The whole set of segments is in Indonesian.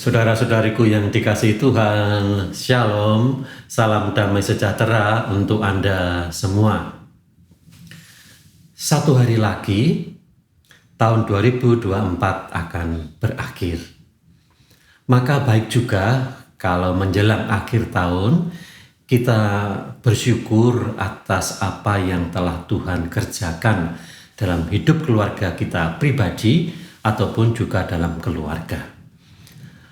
Saudara-saudariku yang dikasihi Tuhan, Shalom, salam damai sejahtera untuk Anda semua. Satu hari lagi, tahun 2024 akan berakhir. Maka baik juga kalau menjelang akhir tahun, kita bersyukur atas apa yang telah Tuhan kerjakan dalam hidup keluarga kita pribadi ataupun juga dalam keluarga.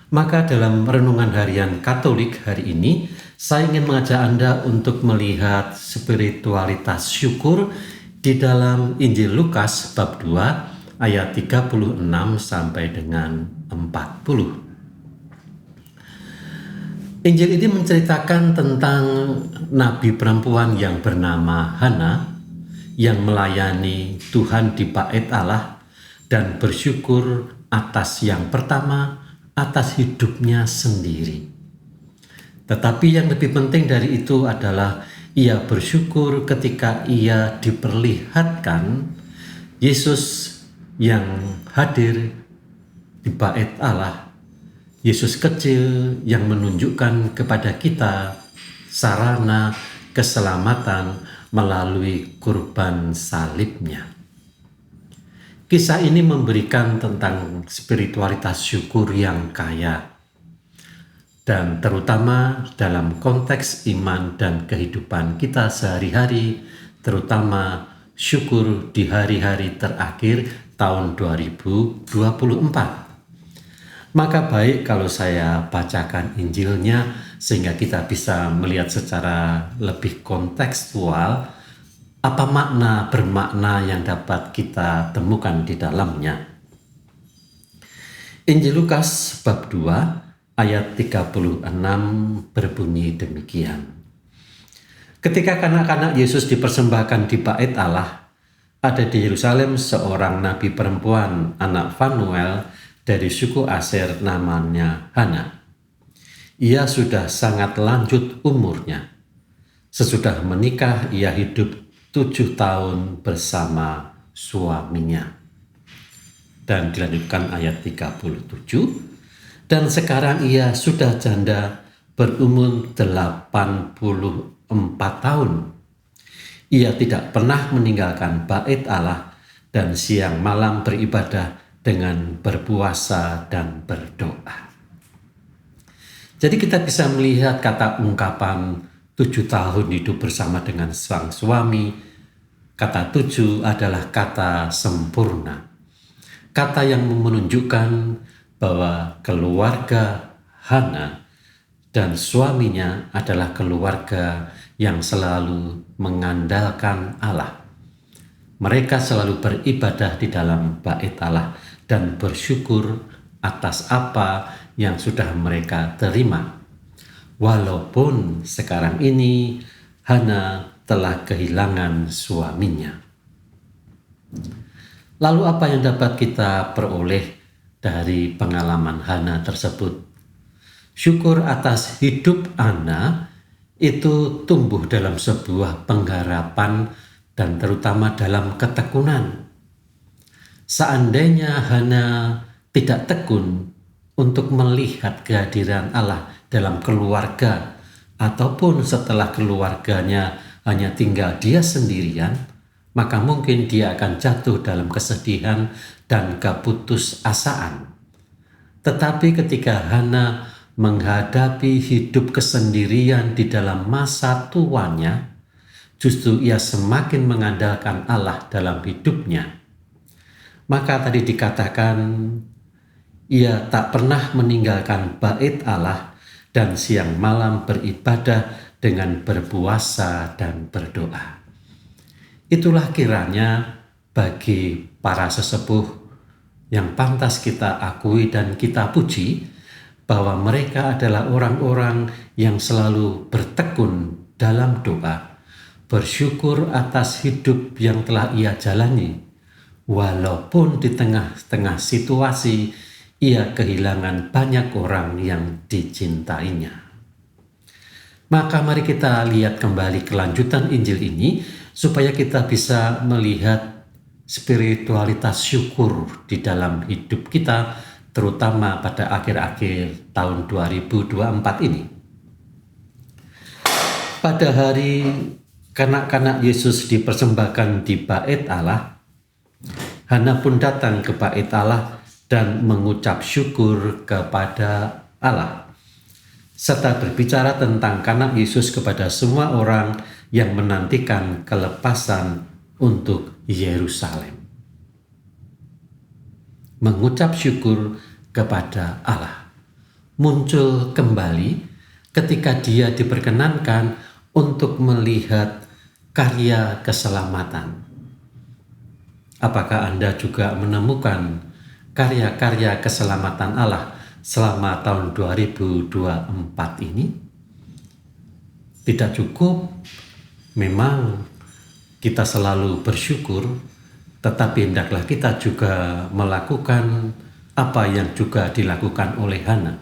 Maka dalam renungan harian Katolik hari ini, saya ingin mengajak Anda untuk melihat spiritualitas syukur di dalam Injil Lukas bab 2 ayat 36 sampai dengan 40. Injil ini menceritakan tentang nabi perempuan yang bernama Hana yang melayani Tuhan di Bait Allah dan bersyukur atas yang pertama, atas hidupnya sendiri. Tetapi yang lebih penting dari itu adalah ia bersyukur ketika ia diperlihatkan Yesus yang hadir di Bait Allah, Yesus kecil yang menunjukkan kepada kita sarana keselamatan melalui kurban salibnya. Kisah ini memberikan tentang spiritualitas syukur yang kaya, dan terutama dalam konteks iman dan kehidupan kita sehari-hari, terutama syukur di hari-hari terakhir tahun 2024. Maka baik kalau saya bacakan Injilnya sehingga kita bisa melihat secara lebih kontekstual apa bermakna yang dapat kita temukan di dalamnya. Injil Lukas bab 2 ayat 36 berbunyi demikian. Ketika kanak-kanak Yesus dipersembahkan di Bait Allah, ada di Yerusalem seorang nabi perempuan anak Fanuel dari suku Aser namanya Hana. Ia sudah sangat lanjut umurnya. Sesudah menikah ia hidup 7 tahun bersama suaminya. Dan dilanjutkan ayat 37. Dan sekarang ia sudah janda berumur 84 tahun. Ia tidak pernah meninggalkan Bait Allah dan siang malam beribadah dengan berpuasa dan berdoa. Jadi kita bisa melihat kata ungkapan 7 tahun hidup bersama dengan sang suami. Kata 7 adalah kata sempurna. Kata yang menunjukkan bahwa keluarga Hana dan suaminya adalah keluarga yang selalu mengandalkan Allah. Mereka selalu beribadah di dalam Bait Allah dan bersyukur atas apa yang sudah mereka terima. Walaupun sekarang ini Hana telah kehilangan suaminya. Lalu apa yang dapat kita peroleh dari pengalaman Hana tersebut? Syukur atas hidup Hana itu tumbuh dalam sebuah pengharapan dan terutama dalam ketekunan. Seandainya Hana tidak tekun untuk melihat kehadiran Allah dalam keluarga, ataupun setelah keluarganya hanya tinggal dia sendirian, maka mungkin dia akan jatuh dalam kesedihan dan keputusasaan. Tetapi ketika Hana menghadapi hidup kesendirian di dalam masa tuanya, justru ia semakin mengandalkan Allah dalam hidupnya. Maka tadi dikatakan ia tak pernah meninggalkan Bait Allah dan siang malam beribadah dengan berpuasa dan berdoa. Itulah kiranya bagi para sesepuh yang pantas kita akui dan kita puji, bahwa mereka adalah orang-orang yang selalu bertekun dalam doa, bersyukur atas hidup yang telah ia jalani, walaupun di tengah-tengah situasi ia kehilangan banyak orang yang dicintainya. Maka mari kita lihat kembali kelanjutan Injil ini supaya kita bisa melihat spiritualitas syukur di dalam hidup kita terutama pada akhir-akhir tahun 2024 ini. Pada hari kanak-kanak Yesus dipersembahkan di bait Allah, Hana pun datang ke bait Allah dan mengucap syukur kepada Allah, serta berbicara tentang kanak Yesus kepada semua orang yang menantikan kelepasan untuk Yerusalem. Mengucap syukur kepada Allah muncul kembali ketika dia diperkenankan untuk melihat karya keselamatan. Apakah Anda juga menemukan karya-karya keselamatan Allah selama tahun 2024 ini? Tidak cukup memang kita selalu bersyukur, tetapi hendaklah kita juga melakukan apa yang juga dilakukan oleh Hana.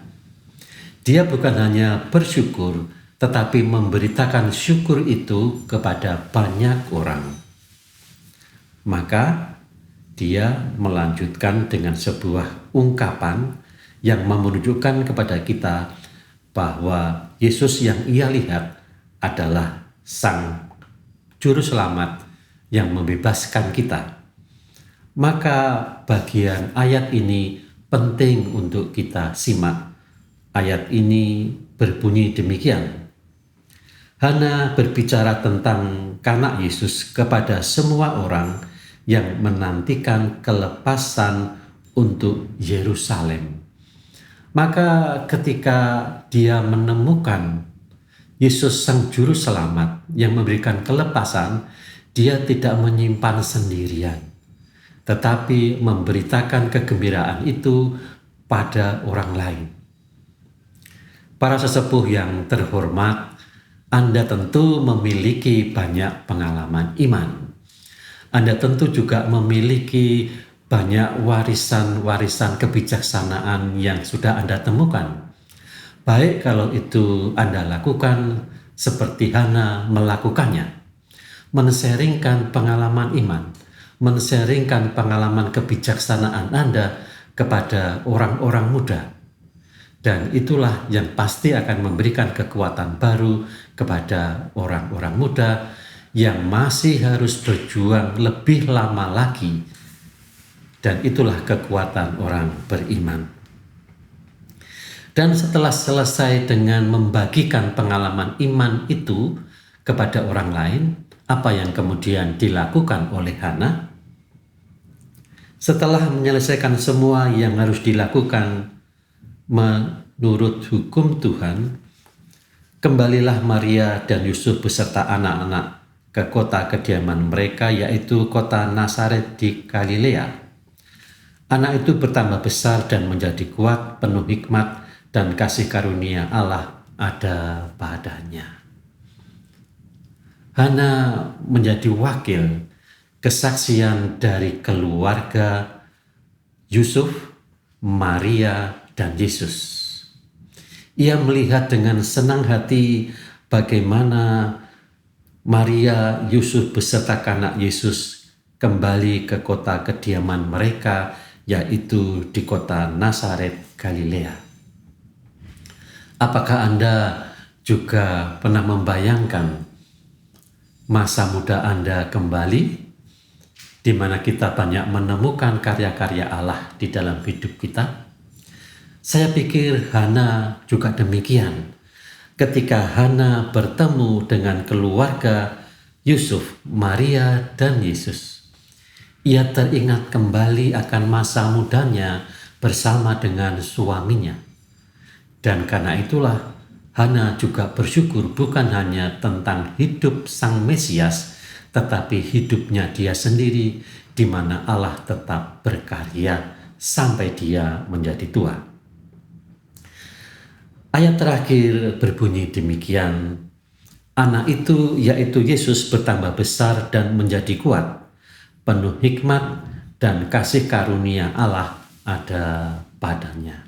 Dia bukan hanya bersyukur, tetapi memberitakan syukur itu kepada banyak orang. Maka dia melanjutkan dengan sebuah ungkapan yang menunjukkan kepada kita bahwa Yesus yang ia lihat adalah Sang Juru Selamat yang membebaskan kita. Maka bagian ayat ini penting untuk kita simak. Ayat ini berbunyi demikian. Hana berbicara tentang kanak Yesus kepada semua orang yang menantikan kelepasan untuk Yerusalem. Maka ketika dia menemukan Yesus Sang Juru Selamat yang memberikan kelepasan, dia tidak menyimpan sendirian, tetapi memberitakan kegembiraan itu pada orang lain. Para sesepuh yang terhormat, Anda tentu memiliki banyak pengalaman iman. Anda tentu juga memiliki banyak warisan-warisan kebijaksanaan yang sudah Anda temukan. Baik kalau itu Anda lakukan seperti Hana melakukannya. Men-sharingkan pengalaman iman, men-sharingkan pengalaman kebijaksanaan Anda kepada orang-orang muda. Dan itulah yang pasti akan memberikan kekuatan baru kepada orang-orang muda yang masih harus berjuang lebih lama lagi. Dan itulah kekuatan orang beriman. Dan setelah selesai dengan membagikan pengalaman iman itu kepada orang lain, apa yang kemudian dilakukan oleh Hana? Setelah menyelesaikan semua yang harus dilakukan menurut hukum Tuhan, kembalilah Maria dan Yusuf beserta anak-anak ke kota kediaman mereka, yaitu kota Nazaret di Galilea. Anak itu bertambah besar dan menjadi kuat, penuh hikmat, dan kasih karunia Allah ada padanya. Hana menjadi wakil kesaksian dari keluarga Yusuf, Maria, dan Yesus. Ia melihat dengan senang hati bagaimana Maria, Yusuf beserta kanak Yesus kembali ke kota kediaman mereka, yaitu di kota Nazaret, Galilea. Apakah Anda juga pernah membayangkan masa muda Anda kembali, di mana kita banyak menemukan karya-karya Allah di dalam hidup kita? Saya pikir Hana juga demikian. Ketika Hana bertemu dengan keluarga Yusuf, Maria, dan Yesus, ia teringat kembali akan masa mudanya bersama dengan suaminya. Dan karena itulah Hana juga bersyukur bukan hanya tentang hidup Sang Mesias, tetapi hidupnya dia sendiri, di mana Allah tetap berkarya sampai dia menjadi tua. Ayat terakhir berbunyi demikian. Anak itu, yaitu Yesus, bertambah besar dan menjadi kuat, penuh hikmat dan kasih karunia Allah ada padanya.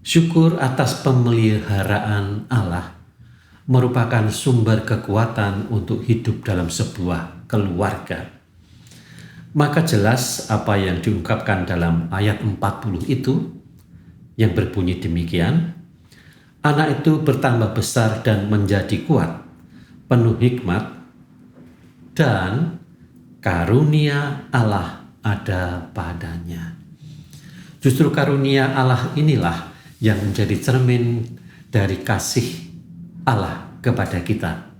Syukur atas pemeliharaan Allah merupakan sumber kekuatan untuk hidup dalam sebuah keluarga. Maka jelas apa yang diungkapkan dalam ayat 40 itu yang berbunyi demikian, anak itu bertambah besar dan menjadi kuat, penuh hikmat, dan karunia Allah ada padanya. Justru karunia Allah inilah yang menjadi cermin dari kasih Allah kepada kita.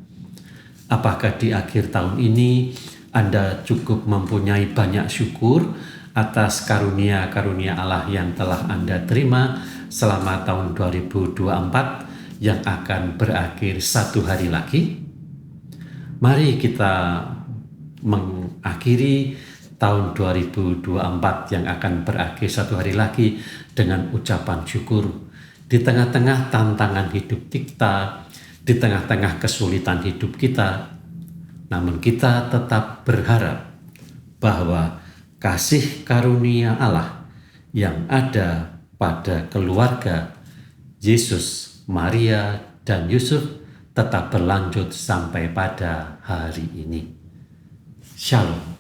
Apakah di akhir tahun ini Anda cukup mempunyai banyak syukur atas karunia-karunia Allah yang telah Anda terima selama tahun 2024 yang akan berakhir satu hari lagi? Mari kita mengakhiri tahun 2024 yang akan berakhir satu hari lagi dengan ucapan syukur. Di tengah-tengah tantangan hidup kita, di tengah-tengah kesulitan hidup kita, namun kita tetap berharap bahwa kasih karunia Allah yang ada pada keluarga Yesus, Maria, dan Yusuf tetap berlanjut sampai pada hari ini. Shalom.